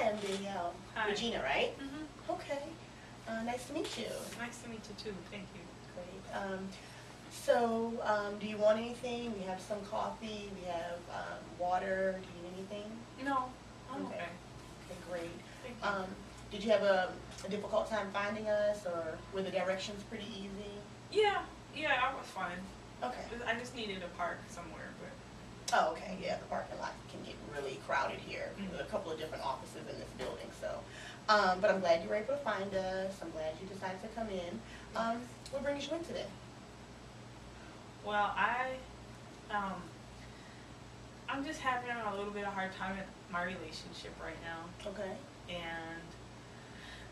I'm Danielle. Hi. Regina, right? Mm-hmm. Okay. Nice to meet you. Nice to meet you too. Thank you. Great. Do you want anything? We have some coffee. We have water. Do you need anything? No, I'm okay. Okay, great. Thank you. Did you have a difficult time finding us, or were the directions pretty easy? Yeah, I was fine. Okay. I just needed a park somewhere, but. Oh, okay. Yeah, the parking lot can get really crowded here. Mm-hmm. There's a couple of different offices in this building, so. But I'm glad you were able to find us. I'm glad you decided to come in. What brings you in today? Well, I'm just having a little bit of hard time in my relationship right now, Okay. and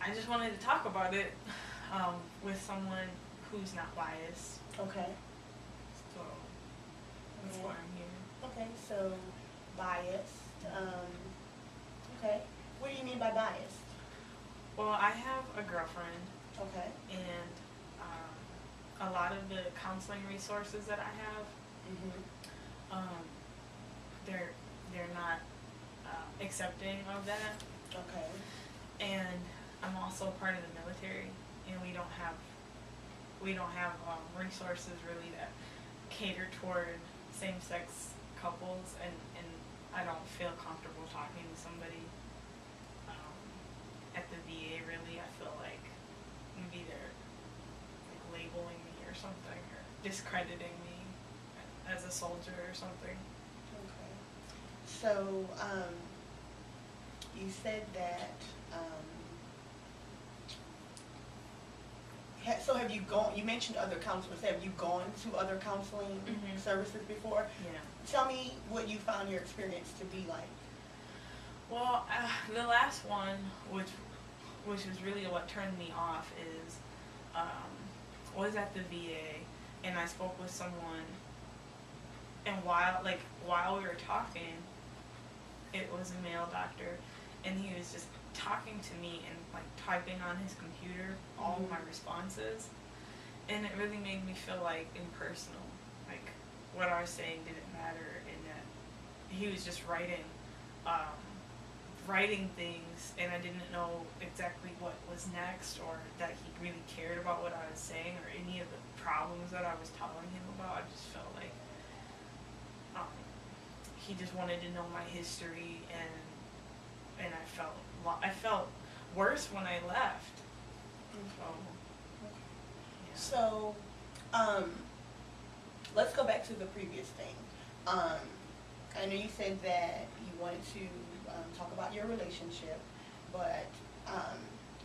I just wanted to talk about it with someone who's not biased. Okay. So that's why I'm here. Okay, so biased. Okay. What do you mean by biased? Well, I have a girlfriend, Okay. and a lot of the counseling resources that I have, they're not accepting of that. Okay. And I'm also part of the military, and we don't have resources really that cater toward same-sex couples, and I don't feel comfortable talking to somebody at the VA. Really, I feel like maybe they're like labeling me or something, or discrediting me as a soldier or something. Okay. So, you said that, so have you gone, you mentioned other counselors, have you gone to other counseling services before? Yeah. Tell me what you found your experience to be like. Well, the last one, which is really what turned me off, is was at the VA, and I spoke with someone, and while we were talking, it was a male doctor, and he was just talking to me and like typing on his computer all of my responses, and it really made me feel like impersonal, like what I was saying didn't matter, and that he was just writing things, and I didn't know exactly what was next, or that he really cared about what I was saying, or any of the problems that I was telling him about. I just felt like he just wanted to know my history, and I felt worse when I left. So, let's go back to the previous thing. I know you said that you wanted to talk about your relationship, but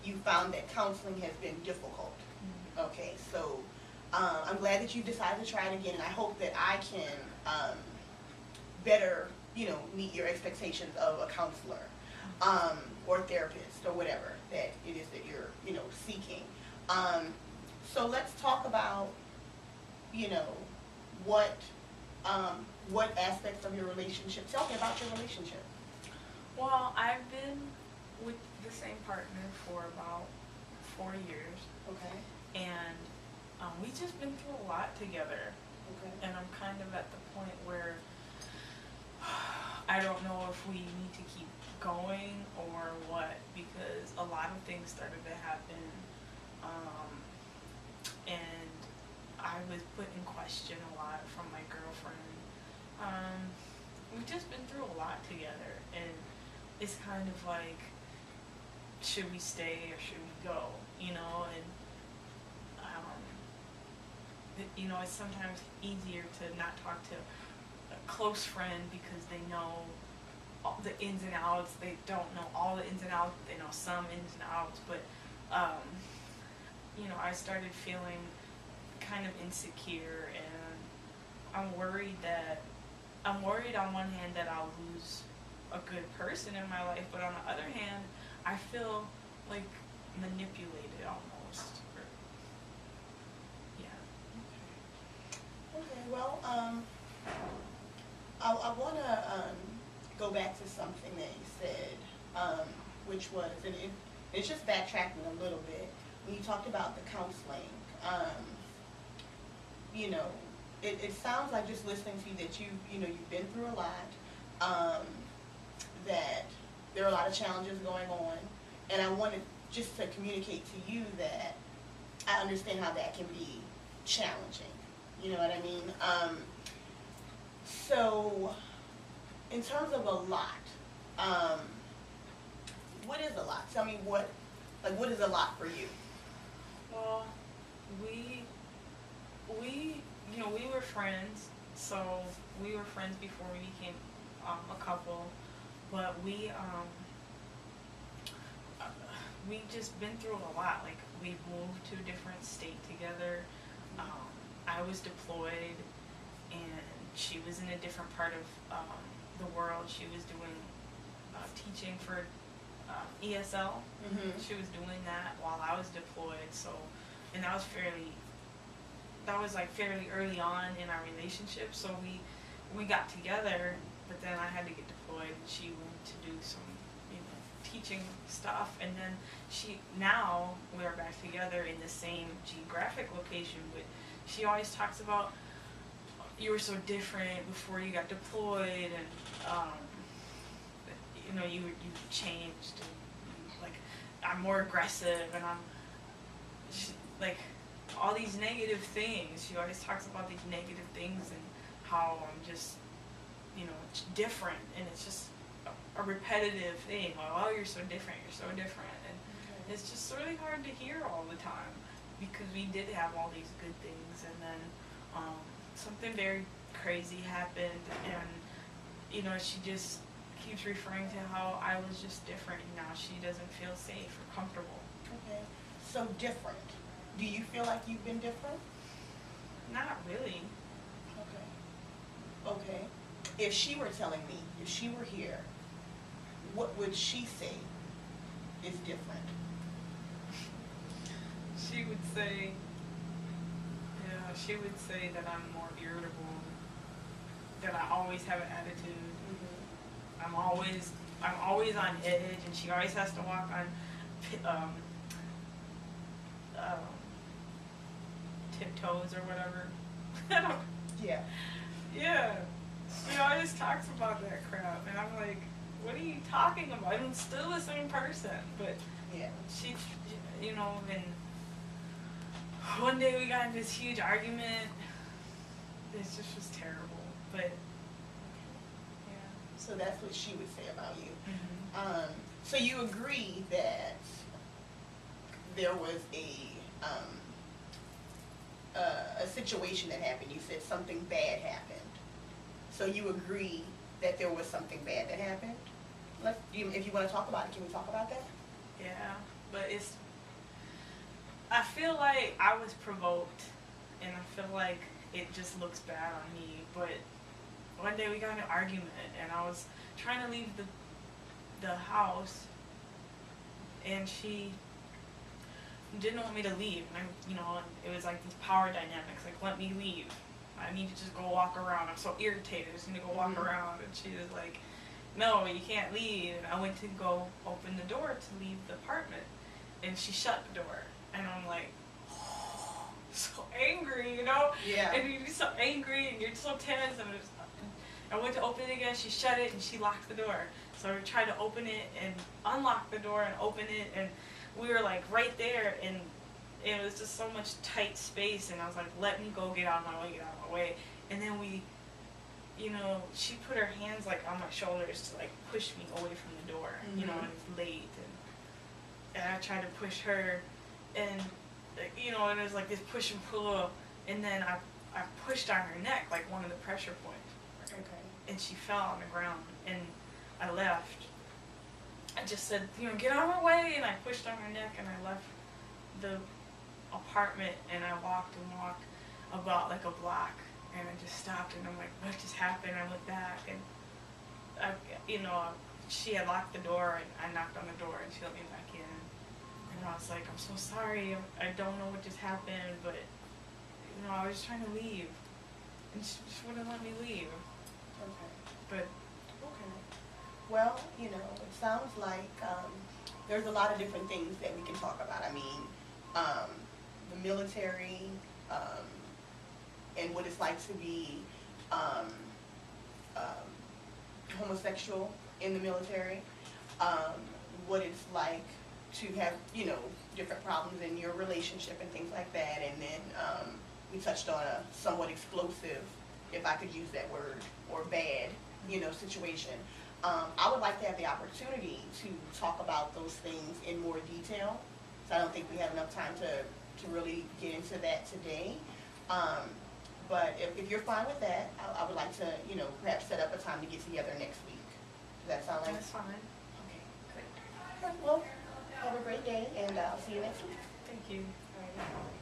you found that counseling has been difficult. Okay, so I'm glad that you decided to try it again, and I hope that I can better, meet your expectations of a counselor or therapist or whatever that it is that you're, seeking. So let's talk about, what aspects of your relationship. Tell me about your relationship. Well, I've been with the same partner for about 4 years. Okay. And we've just been through a lot together. Okay. And I'm kind of at the point where I don't know if we need to keep going or what, because a lot of things started to happen, and I was put in question a lot from my girlfriend. We've just been through a lot together, and it's kind of like, should we stay or should we go, and it's sometimes easier to not talk to a close friend because they know all the ins and outs. They don't know all the ins and outs, but they know some ins and outs, but I started feeling kind of insecure, and I'm worried on one hand that I'll lose a good person in my life, but on the other hand, I feel like manipulated almost. Okay, well, I want to go back to something that you said, which was, and it's just backtracking a little bit. When you talked about the counseling, it sounds like, just listening to you, that you've been through a lot, that there are a lot of challenges going on, and I wanted just to communicate to you that I understand how that can be challenging. You know what I mean? So, in terms of a lot, what is a lot? Tell me what is a lot for you? Well, we were friends, so we were friends before we became a couple, but we just been through a lot. Like, we moved to a different state together. I was deployed, and she was in a different part of the world. She was doing teaching for ESL. Mm-hmm. She was doing that while I was deployed. So, and that was fairly early on in our relationship. So we got together, but then I had to get deployed, and she went to do some teaching stuff, and then now we're back together in the same geographic location, but she always talks about, you were so different before you got deployed, and you changed, and like, I'm more aggressive, and like, all these negative things. She always talks about these negative things and how I'm just different, and it's just a repetitive thing. Oh, you're so different, and it's just really hard to hear all the time, because we did have all these good things, and then something very crazy happened, and she just keeps referring to how I was just different, and now she doesn't feel safe or comfortable. Okay, so different. Do you feel like you've been different? Not really. Okay. If she were telling me, if she were here, what would she say is different? She would say that I'm more irritable, that I always have an attitude. Mm-hmm. I'm always on edge, and she always has to walk on tiptoes or whatever. Yeah. Yeah. She always talks about that crap, and I'm like, what are you talking about? I'm still the same person, but yeah, she, and one day we got into this huge argument. It just was terrible, but yeah. So that's what she would say about you. Mm-hmm. So you agree that there was a situation that happened. You said something bad happened. So you agree that there was something bad that happened? If you want to talk about it, can we talk about that? Yeah, but I feel like I was provoked, and I feel like it just looks bad on me, but one day we got in an argument, and I was trying to leave the house, and she didn't want me to leave, and it was like these power dynamics, like, let me leave. I need to just go walk around. I'm so irritated. I just need to go walk around. And she was like, no, you can't leave. And I went to go open the door to leave the apartment, and she shut the door. And I'm like, oh, so angry, Yeah. And you're so angry, and you're so tense. And I went to open it again. She shut it, and she locked the door. So I tried to open it and unlock the door and open it, and we were like right there, and it was just so much tight space, and I was like, let me go, get out of my way. And then she put her hands like on my shoulders to like push me away from the door, mm-hmm. And it's late, and I tried to push her, and and it was like this push and pull, and then I pushed on her neck, like one of the pressure points. Okay. And she fell on the ground, and I left. I just said, get out of my way, and I pushed on her neck, and I left the apartment, and I walked about like a block, and I just stopped, and I'm like, what just happened? I went back, and she had locked the door, and I knocked on the door, and she let me back in, and I was like, I'm so sorry, I don't know what just happened, but I was just trying to leave, and she just wouldn't let me leave. Okay. But okay. Well, it sounds like there's a lot of different things that we can talk about. I mean, the military, and what it's like to be homosexual in the military. what it's like to have, you know, different problems in your relationship and things like that. And then we touched on a somewhat explosive, if I could use that word, or bad, you know, situation. I would like to have the opportunity to talk about those things in more detail. So I don't think we have enough time to really get into that today. But if you're fine with that, I would like to, you know, perhaps set up a time to get together next week. Does that sound like? That's fine. Okay, great. Well, have a great day, and I'll see you next week. Thank you. All right.